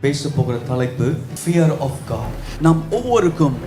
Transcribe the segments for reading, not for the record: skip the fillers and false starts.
பேச போகிற தலைப்பு fear of God. நாம் ஒவ்வொருக்கும்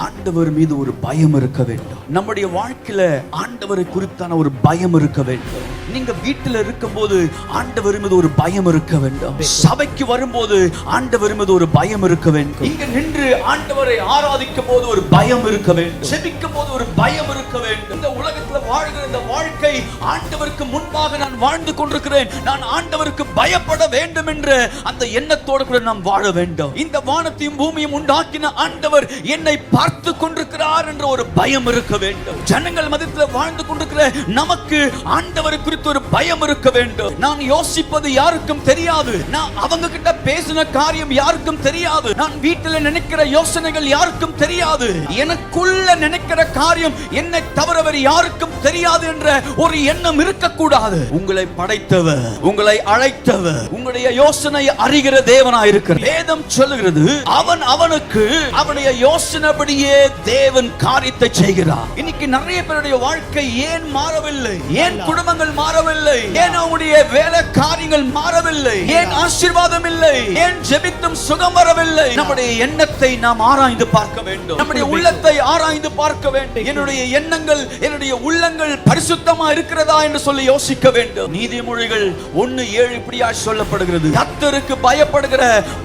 ஆண்டவர் மீது ஒரு பயம் இருக்க வேண்டும். நம்முடைய வாழ்க்கையில ஆண்டவரை குறித்தான ஒரு பயம் இருக்க வேண்டும். நீங்க வீட்டில் இருக்கும்போது ஆண்டவர் மீது ஒரு பயம் இருக்க வேண்டும். சபைக்கு வரும்போது ஆண்டவர் மீது ஒரு பயம் இருக்க வேண்டும். இங்க நின்று ஆண்டவரை ஆராதிக்கும் போது ஒரு பயம் இருக்க வேண்டும். ஜெபிக்கும் போது ஒரு பயம் இருக்க வேண்டும். இந்த உலகத்துல வாழ்கிற இந்த வாழ்க்கை ஆண்டவருக்கு முன்பாக நான் வாழ்ந்து கொண்டிருக்கிறேன், நான் ஆண்டவருக்கு பயப்பட வேண்டும் என்ற அந்த எண்ணத்தோடு கூட நாம் வாழ வேண்டும். இந்த வானத்தையும் பூமியும் உண்டாக்கின ஆண்டவர் என்னை பார்த்து கொண்டிருக்கிறார் என்ற ஒரு பயம் இருக்க வேண்டும். ஜனங்கள் மத்தியில் வாழ்ந்து கொண்டிருக்கிற நமக்கு ஆண்டவரை குறித்து ஒரு பயம் இருக்க வேண்டும். நான் யோசிப்பது யாருக்கும் தெரியாது, நான் அவங்க கிட்ட பேசின காரியம் யாருக்கும் தெரியாது, நான் வீட்டில் நினைக்கிற யோசனைகள் யாருக்கும் தெரியாது, எனக்குள்ள நினைக்கிற காரியம் என்னை தவிர வேறு யாருக்கும் தெரியாது என்ற ஒரு எண்ணம் இருக்கக்கூடாது. உங்களை படைத்தவர், உங்களை அழைத்தவர், உங்களுடைய யோசனை அறிகிற தேவனாய் இருக்கிறார். வேதம் சொல்லுகிறது, அவன் அவனுக்கு அவனுடைய யோசனைப்படியே தேவன் காரியத்தை செய்கிறார். இன்னைக்கு நிறைய பேருடைய வாழ்க்கை ஏன் மாறவில்லை? ஏன் குடும்பங்கள் மாறவில்லை? ஏன் அவங்களுடைய வேலை காரியங்கள் மாறவில்லை? ஏன் ஆசீர்வாதம் இல்லை? ஏன் ஜெபித்தும் சுகம் வரவில்லை? நம்முடைய எண்ணத்தை நாம் ஆராய்ந்து பார்க்க வேண்டும். நம்முடைய உள்ளத்தை ஆராய்ந்து பார்க்க வேண்டும். என்னுடைய எண்ணங்கள், என்னுடைய உள்ளங்கள் பரிசுத்தமா இருக்கிறதா என்று சொல்லி யோசிக்க வேண்டும். நீதிமொழிகள் 1:7 இப்படியா சொல்லப்படுகிறது, கர்த்தருக்கு பயப்படுகிற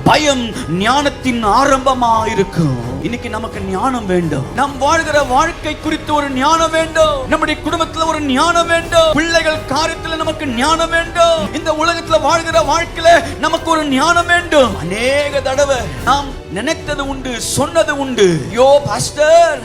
பயம் ஞானத்தின் ஆரம்பமா இருக்கும். இன்னைக்கு நமக்கு ஞானம் வேண்டும். நாம் வாழ்கிற வாழ்க்கை குறித்து ஒரு ஞானம் வேண்டும். நம்முடைய குடும்பத்தில் ஒரு ஞானம் வேண்டும். பிள்ளைகள் காரியத்தில் நமக்கு ஞானம் வேண்டும். இந்த உலகத்தில் வாழ்கிற வாழ்க்கையில நமக்கு ஒரு ஞானம் வேண்டும். அநேக தடவை நாம் நினைத்தது உண்டு, சொன்னது உண்டு, யோ பாஸ்டர்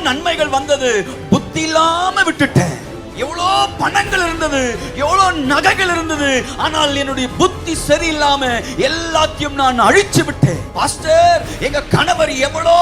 நன்மைகள் வந்தது, புத்தி இல்லாம விட்டுட்டேன். எவ்வளோ பணங்கள் இருந்தது, எவ்வளோ நகைகள் இருந்தது, ஆனால் என்னுடைய புத்தி சரியில்லாம எல்லாத்தையும் நான் அழிச்சு விட்டேன். பாஸ்டர், எங்க கணவர் எவ்வளோ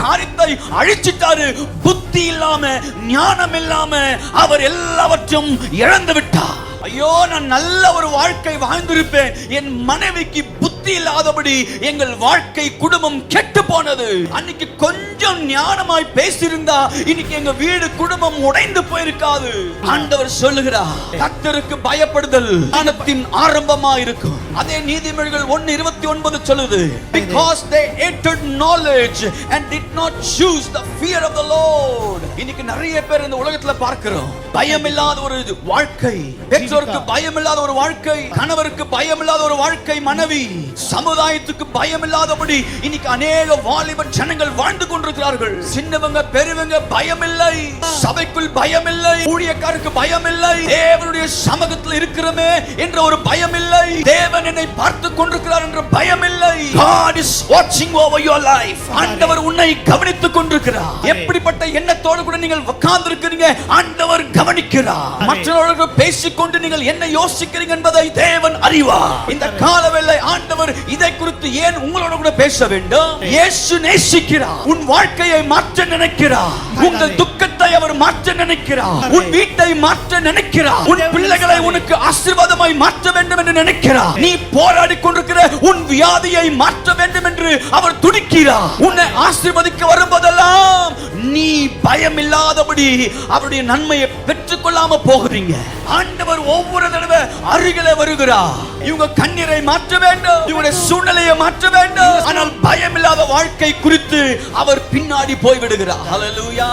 காரியத்தை அழிச்சிட்டாரு, புத்தி இல்லாம ஞானம் இல்லாம அவர் எல்லாவற்றையும் இழந்து விட்டார். ஐயோ, நான் நல்ல ஒரு வாழ்க்கை வாழ்ந்திருப்பேன், என் மனைவிக்கு புத்தி இல்லாதபடி எங்கள் வாழ்க்கை குடும்பம் கெட்டு போனது. அன்னைக்கு கொஞ்சம் ஞானமாய் பேசியிருந்தா இன்னைக்கு எங்க வீடு குடும்பம் உடைந்து போயிருக்காது. ஆண்டவர் சொல்லுகிறார், கர்த்தருக்கு பயப்படுதல் ஞானத்தின் ஆரம்பமா இருக்கும். அதே நீதிமொழிகள் 1:29 சொல்லுது, because they hated knowledge and did not choose the fear of the Lord. இன்னைக்கு நிறைய பேர் இந்த உலகத்துல பார்க்கிறோம், பயம் இல்லாத ஒரு வாழ்க்கை, பெற்றோருக்கு பயம் இல்லாத ஒரு வாழ்க்கை, கணவருக்கு பயம் இல்லாத ஒரு வாழ்க்கை, மனைவி, சமுதாயத்துக்கு பயம் இல்லாதபடி இன்னைக்கு அநேக வாலிப ஜனங்கள் வாழ்ந்து கொண்டிருக்கிறார்கள். சின்னவங்க பெரியவங்க பயம் இல்லை, சபைக்குள் பயம் இல்லை, ஊழியக்காரருக்கு பயம் இல்லை, தேவனுடைய சமூகத்தில் இருக்கிறோமே என்ற ஒரு பயம் இல்லை, தேவன் என்னை பார்த்து கொண்டிருக்கிறார் என்ற பயம் இல்லை. God is watching over your life. ஆண்டவர் உன்னை கவனித்துக் கொண்டிருக்கிறார். எப்படிப்பட்ட எண்ணத்தோடு கூட நீங்கள் உட்கார்ந்து இருக்கிறீங்க, ஆண்டவர் கவனிக்கிறார். மற்றவர்கள் பேசிக்கொண்டு நீங்கள் என்ன யோசிக்கிறீங்க என்பதை தேவன் அறிவார். இந்த காலவேளை ஆண்டவர் இதை குறித்து ஏன் உங்களோட கூட பேச வேண்டும்? இயேசு நேசிக்கிறார். உன் வாழ்க்கையை மாற்ற நினைக்கிறார். உங்கள் துக்கத்தை அவர் மாற்ற நினைக்கிறார். உன் வீட்டை மாற்ற நினைக்கிறார். உன் பிள்ளைகளை உனக்கு ஆசீர்வாதமாய் மாற்ற வேண்டும் என்று நினைக்கிறார். நீ போராடி கொண்டிருக்கிற உன் வியாதியை மாற்ற வேண்டும் என்று அவர் துடிக்கிறார். உன்னை ஆசீர்வதிக்க வரும்போதெல்லாம் நீ பயம் இல்லாதபடி அவருடைய நன்மையை பெற்றுக் கொள்ளாம போகிறீங்க. ஆண்டவர் ஒவ்வொரு தடவை அருகிலே வருகிறார். இவங்க கண்ணீரை மாற்ற வேண்டும், இவங்களுடைய சூழ்நிலையை மாற்ற வேண்டும், ஆனால் பயம் இல்லாத வாழ்க்கை குறித்து அவர் பின்னாடி போய் விடுகிறார். ஹல்லேலூயா.